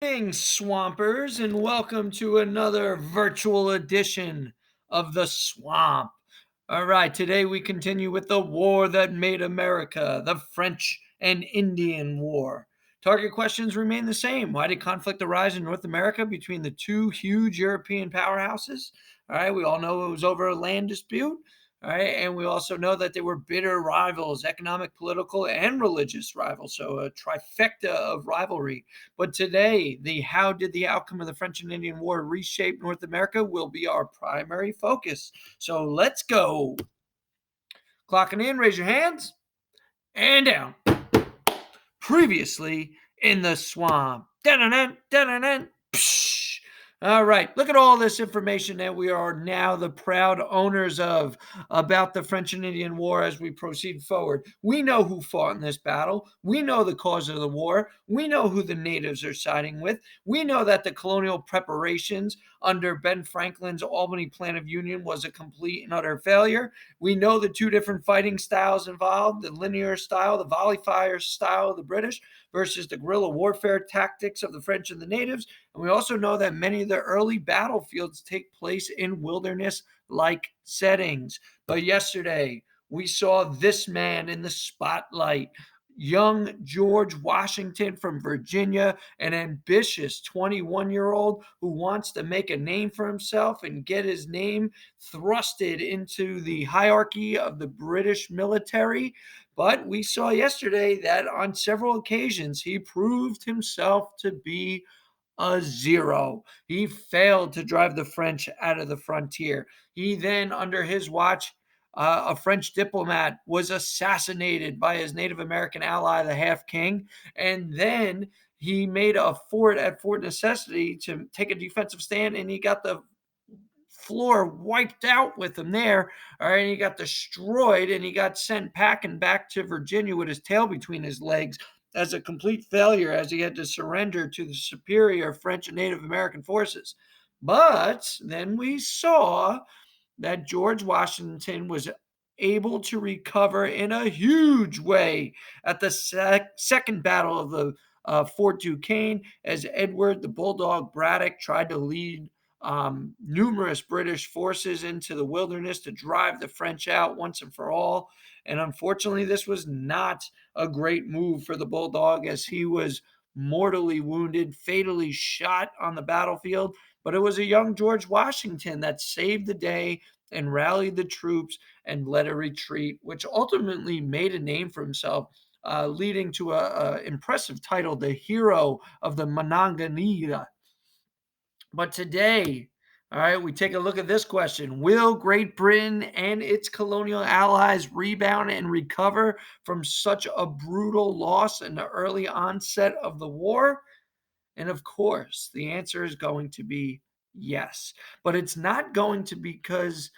Greetings, Swampers, and welcome to another virtual edition of The Swamp. All right, today we continue with the war that made America, the French and Indian War. Target questions remain the same. Why did conflict arise in North America between the two huge European powerhouses? All right, we all know it was over a land dispute. All right, and we also know that they were bitter rivals, economic, political, and religious rivals. So a trifecta of rivalry. But today, the how did the outcome of the French and Indian War reshape North America will be our primary focus. So let's go. Clocking in, raise your hands and down. Previously in the swamp. Dun-dun-dun, dun-dun-dun, psh. All right, look at all this information that we are now the proud owners of about the French and Indian War as we proceed forward. We know who fought in this battle. We know the cause of the war. We know who the natives are siding with. We know that the colonial preparations under Ben Franklin's Albany Plan of Union was a complete and utter failure. We know the two different fighting styles involved, the linear style, the volley fire style of the British versus the guerrilla warfare tactics of the French and the natives. And we also know that many of the early battlefields take place in wilderness like settings. But yesterday, we saw this man in the spotlight. Young George Washington from Virginia, an ambitious 21-year-old who wants to make a name for himself and get his name thrusted into the hierarchy of the British military. But we saw yesterday that on several occasions he proved himself to be a zero. He failed to drive the French out of the frontier. He then, under his watch, a French diplomat was assassinated by his Native American ally, the Half King. And then he made a fort at Fort Necessity to take a defensive stand, and he got the floor wiped out with him there. All right, and he got destroyed, and he got sent packing back to Virginia with his tail between his legs as a complete failure, as he had to surrender to the superior French and Native American forces. But then we saw that George Washington was able to recover in a huge way at the second battle of the Fort Duquesne, as Edward the Bulldog Braddock tried to lead numerous British forces into the wilderness to drive the French out once and for all. And unfortunately, this was not a great move for the Bulldog, as he was mortally wounded, fatally shot on the battlefield. But it was a young George Washington that saved the day and rallied the troops and led a retreat, which ultimately made a name for himself, leading to a impressive title, the hero of the Monongahela. But today, all right, we take a look at this question. Will Great Britain and its colonial allies rebound and recover from such a brutal loss in the early onset of the war? And of course, the answer is going to be yes. But it's not going to be because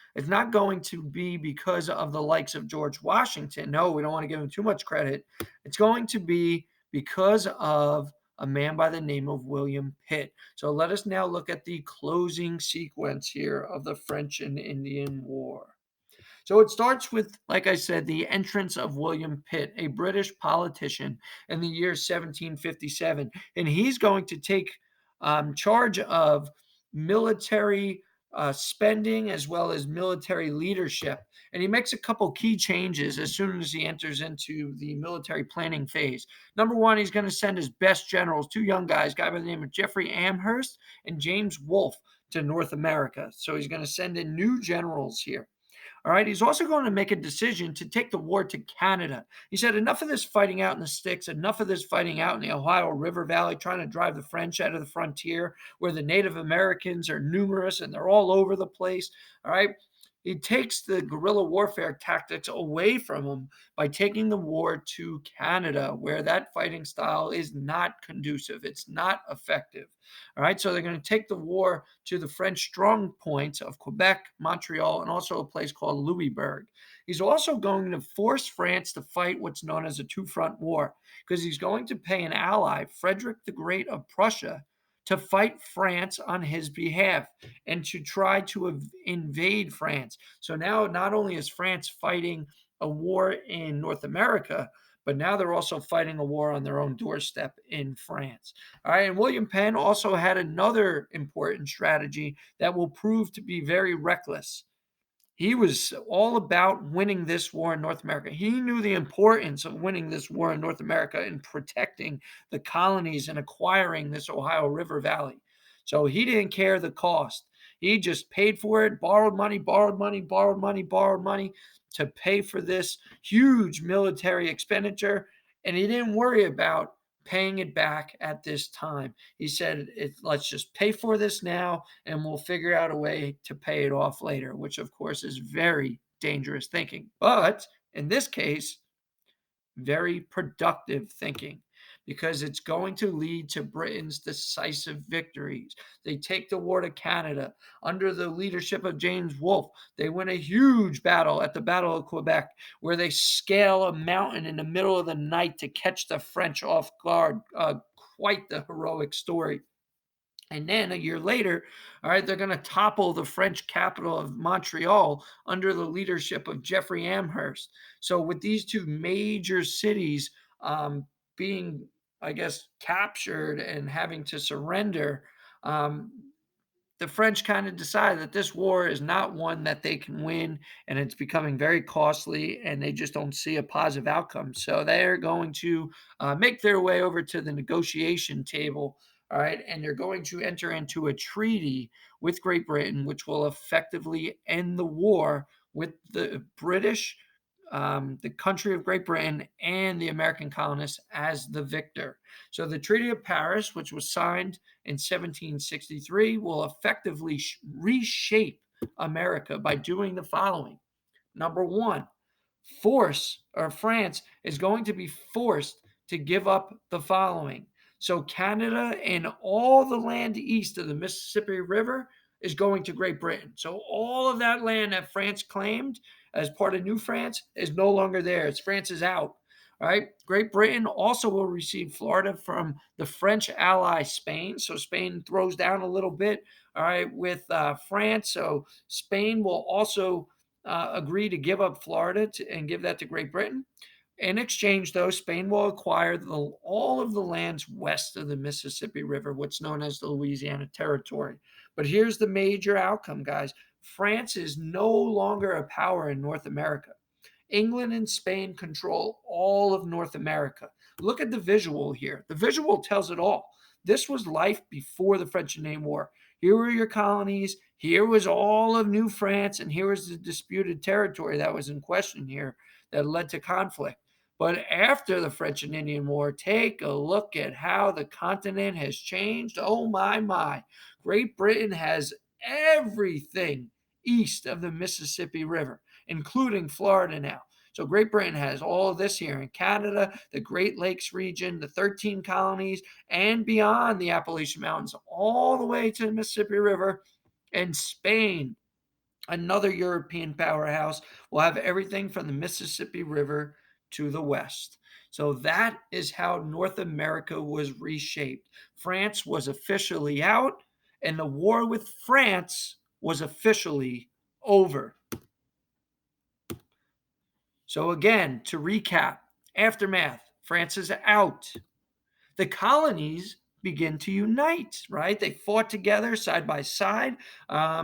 of the likes of George Washington. No, we don't want to give him too much credit. It's going to be because of a man by the name of William Pitt. So let us now look at the closing sequence here of the French and Indian War. So it starts with, like I said, the entrance of William Pitt, a British politician, in the year 1757. And he's going to take charge of military spending as well as military leadership. And he makes a couple key changes as soon as he enters into the military planning phase. Number one, he's going to send his best generals, two young guys, a guy by the name of Jeffrey Amherst and James Wolfe, to North America. So he's going to send in new generals here. All right. He's also going to make a decision to take the war to Canada. He said, enough of this fighting out in the sticks, enough of this fighting out in the Ohio River Valley, trying to drive the French out of the frontier where the Native Americans are numerous and they're all over the place. All right. He takes the guerrilla warfare tactics away from him by taking the war to Canada, where that fighting style is not conducive. It's not effective. All right, so they're going to take the war to the French strong points of Quebec, Montreal, and also a place called Louisbourg. He's also going to force France to fight what's known as a two-front war, because he's going to pay an ally, Frederick the Great of Prussia, to fight France on his behalf and to try to invade France. So now not only is France fighting a war in North America, but now they're also fighting a war on their own doorstep in France. All right, and William Penn also had another important strategy that will prove to be very reckless. He was all about winning this war in North America. He knew the importance of winning this war in North America and protecting the colonies and acquiring this Ohio River Valley. So he didn't care the cost. He just paid for it, borrowed money, borrowed money, borrowed money, borrowed money to pay for this huge military expenditure. And he didn't worry about paying it back at this time. He said, let's just pay for this now and we'll figure out a way to pay it off later, which of course is very dangerous thinking. But in this case, very productive thinking because it's going to lead to Britain's decisive victories. They take the war to Canada under the leadership of James Wolfe. They win a huge battle at the Battle of Quebec, where they scale a mountain in the middle of the night to catch the French off guard. Quite the heroic story. And then a year later, all right, they're going to topple the French capital of Montreal under the leadership of Jeffrey Amherst. So, with these two major cities being, I guess, captured and having to surrender, um, the French kind of decide that this war is not one that they can win and it's becoming very costly and they just don't see a positive outcome. So they're going to make their way over to the negotiation table. All right. And they're going to enter into a treaty with Great Britain, which will effectively end the war with the British, the country of Great Britain, and the American colonists as the victor. So the Treaty of Paris, which was signed in 1763, will effectively reshape America by doing the following. Number one, France is going to be forced to give up the following. So Canada and all the land east of the Mississippi River is going to Great Britain. So all of that land that France claimed as part of New France is no longer theirs. France is out. All right. Great Britain also will receive Florida from the French ally Spain. So Spain throws down a little bit. All right, with France. So Spain will also agree to give up Florida and give that to Great Britain. In exchange, though, Spain will acquire all of the lands west of the Mississippi River, what's known as the Louisiana Territory. But here's the major outcome, guys. France is no longer a power in North America. England and Spain control all of North America. Look at the visual here. The visual tells it all. This was life before the French and Indian War. Here were your colonies. Here was all of New France, and here was the disputed territory that was in question here that led to conflict. But after the French and Indian War, take a look at how the continent has changed. Oh, my. Great Britain has everything east of the Mississippi River, including Florida now. So Great Britain has all of this here in Canada, the Great Lakes region, the 13 colonies, and beyond the Appalachian Mountains, all the way to the Mississippi River. And Spain, another European powerhouse, will have everything from the Mississippi River to the west. So that is how North America was reshaped. France was officially out, and the war with France was officially over. So again, to recap, aftermath, France is out. The colonies begin to unite, right? They fought together side by side.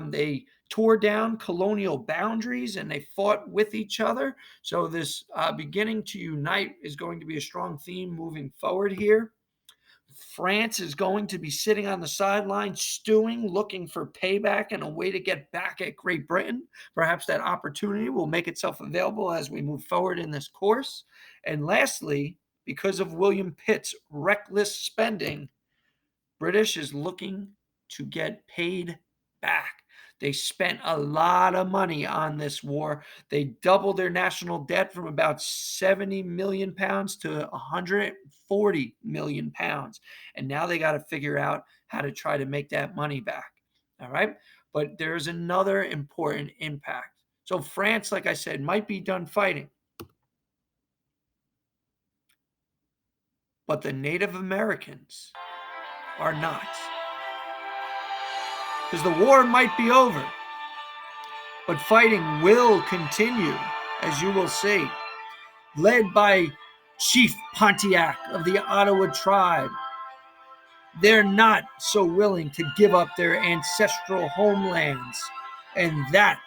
They tore down colonial boundaries and they fought with each other. So this beginning to unite is going to be a strong theme moving forward here. France is going to be sitting on the sidelines, stewing, looking for payback and a way to get back at Great Britain. Perhaps that opportunity will make itself available as we move forward in this course. And lastly, because of William Pitt's reckless spending, British is looking to get paid back. They spent a lot of money on this war. They doubled their national debt from about 70 million pounds to 140 million pounds. And now they got to figure out how to try to make that money back. All right. But there's another important impact. So France, like I said, might be done fighting. But the Native Americans are not. Because the war might be over, but fighting will continue, as you will see, led by Chief Pontiac of the Ottawa tribe. They're not so willing to give up their ancestral homelands. And that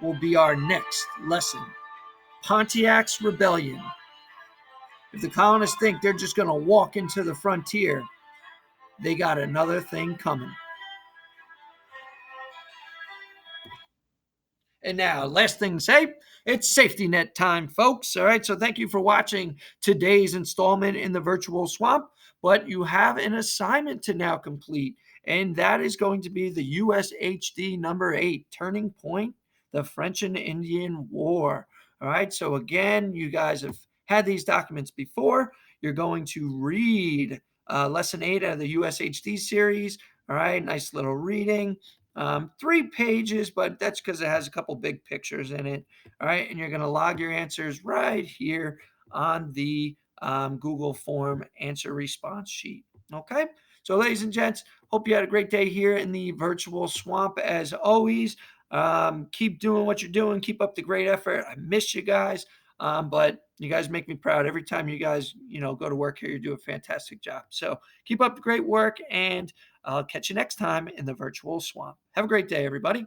will be our next lesson. Pontiac's Rebellion. If the colonists think they're just going to walk into the frontier, they got another thing coming. And now, last thing to say, it's safety net time, folks. All right. So thank you for watching today's installment in the virtual swamp. But you have an assignment to now complete, and that is going to be the USHD number 8, Turning Point, the French and Indian War. All right. So again, you guys have had these documents before. You're going to read lesson 8 out of the USHD series. All right. Nice little reading. 3 pages, but that's because it has a couple big pictures in it. All right. And you're going to log your answers right here on the Google form answer response sheet. Okay. So, ladies and gents, hope you had a great day here in the virtual swamp as always. Keep doing what you're doing. Keep up the great effort. I miss you guys. But you guys make me proud every time you guys, go to work here. You do a fantastic job. So keep up the great work, and I'll catch you next time in the virtual swamp. Have a great day, everybody.